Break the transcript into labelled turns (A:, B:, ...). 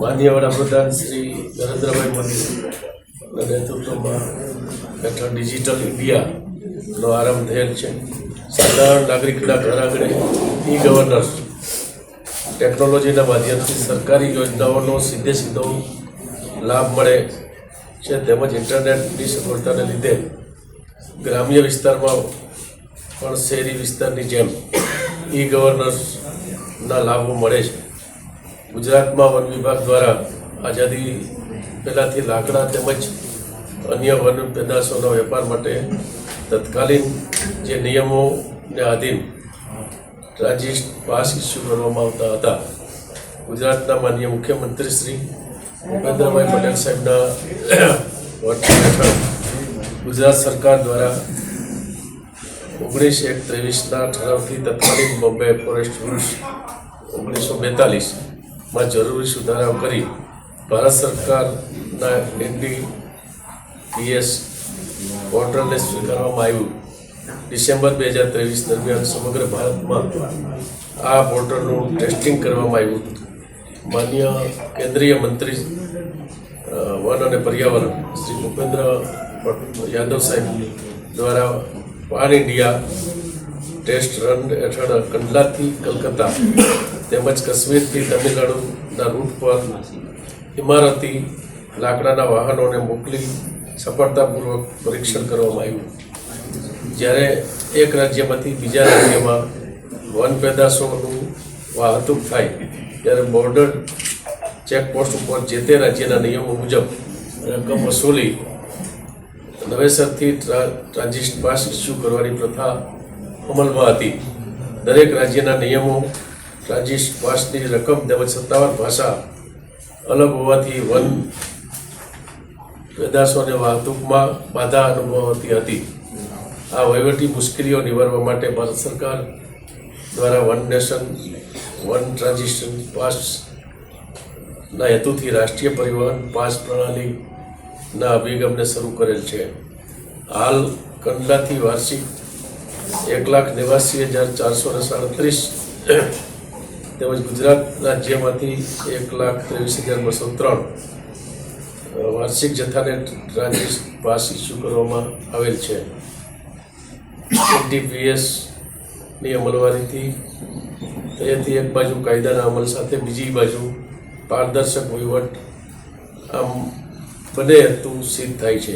A: માનનીય વડાપ્રધાન શ્રી નરેન્દ્રભાઈ મોદીના નેતૃત્વમાં હેઠળ ડિજિટલ ઇન્ડિયાનો આરંભ થયેલ છે. સાધારણ નાગરિકના ઘર આંગણે ઈ ગવર્નન્સ ટેકનોલોજીના માધ્યમથી સરકારી યોજનાઓનો સીધો લાભ મળે છે, તેમજ ઇન્ટરનેટની સગવડતાને લીધે ગ્રામ્ય વિસ્તારમાં પણ શહેરી વિસ્તારની જેમ ઈ ગવર્નન્સના લાભો મળે છે. ગુજરાતમાં વન વિભાગ દ્વારા આઝાદી પહેલાંથી લાકડા તેમજ અન્ય વન પેદાશોના વેપાર માટે તત્કાલીન જે નિયમોને આધીન ટ્રાન્ઝિટ પાસ ઇસ્યુ કરવામાં આવતા હતા. ગુજરાતના માનનીય મુખ્યમંત્રી શ્રી ભૂપેન્દ્રભાઈ પટેલ સાહેબના વડપણ હેઠળ ગુજરાત સરકાર દ્વારા 19/1/23ના ઠરાવથી તત્કાલીન બોમ્બે ફોરેસ્ટ રૂલ્સ 1942માં જરૂરી સુધારાઓ કરી ભારત સરકારના NDPS પોર્ટલને સ્વીકારવામાં આવ્યું. ડિસેમ્બર 2023 દરમિયાન સમગ્ર ભારતમાં આ પોર્ટલનું ટેસ્ટિંગ કરવામાં આવ્યું. માન્ય કેન્દ્રીય મંત્રી વન અને પર્યાવરણ શ્રી ભૂપેન્દ્ર યાદવ સાહેબ દ્વારા પાન ઇન્ડિયા ટેસ્ટ રન હેઠળ કંડલાથી કલકત્તા તેમજ કાશ્મીરથી તમિલનાડુના રૂટ પર ઇમારતી લાકડાના વાહનોને મોકલી સફળતાપૂર્વક પરીક્ષણ કરવામાં આવ્યું. જ્યારે એક રાજ્યમાંથી બીજા રાજ્યમાં વન પેદાશોનું વાહતુક થાય ત્યારે બોર્ડર ચેકપોસ્ટ ઉપર જે તે રાજ્યના નિયમો મુજબ રકમ વસૂલી નવેસરથી ટ્રાન્ઝિટ પાસ ઇસ્યુ કરવાની પ્રથા અમલમાં હતી. દરેક રાજ્યના નિયમો ટ્રાન્ઝિટ પાસની રકમ તેમજ સત્તાવાર ભાષા અલગ હોવાથી વન પેદાશોને વાહતુકમાં બાધા અનુભવાતી હતી. આ વહીવટી મુશ્કેલીઓ નિવારવા માટે ભારત સરકાર દ્વારા વન નેશન વન ટ્રાન્ઝિશન પાસના હેતુથી રાષ્ટ્રીય પરિવહન પાસ પ્રણાલીના અભિગમને શરૂ કરેલ છે. હાલ કંડલાથી વાર્ષિક 1,89,437 તેમજ ગુજરાત રાજ્યમાંથી 1,23,203 વાર્ષિક જથ્થાને ટ્રાન્ઝિટ પાસ ઇસ્યુ કરવામાં આવેલ છે. NDPSની અમલવારીથી એક બાજુ કાયદાના અમલ સાથે બીજી બાજુ પારદર્શક વહીવટ આમ બંને હેતુ સિદ્ધ થાય છે.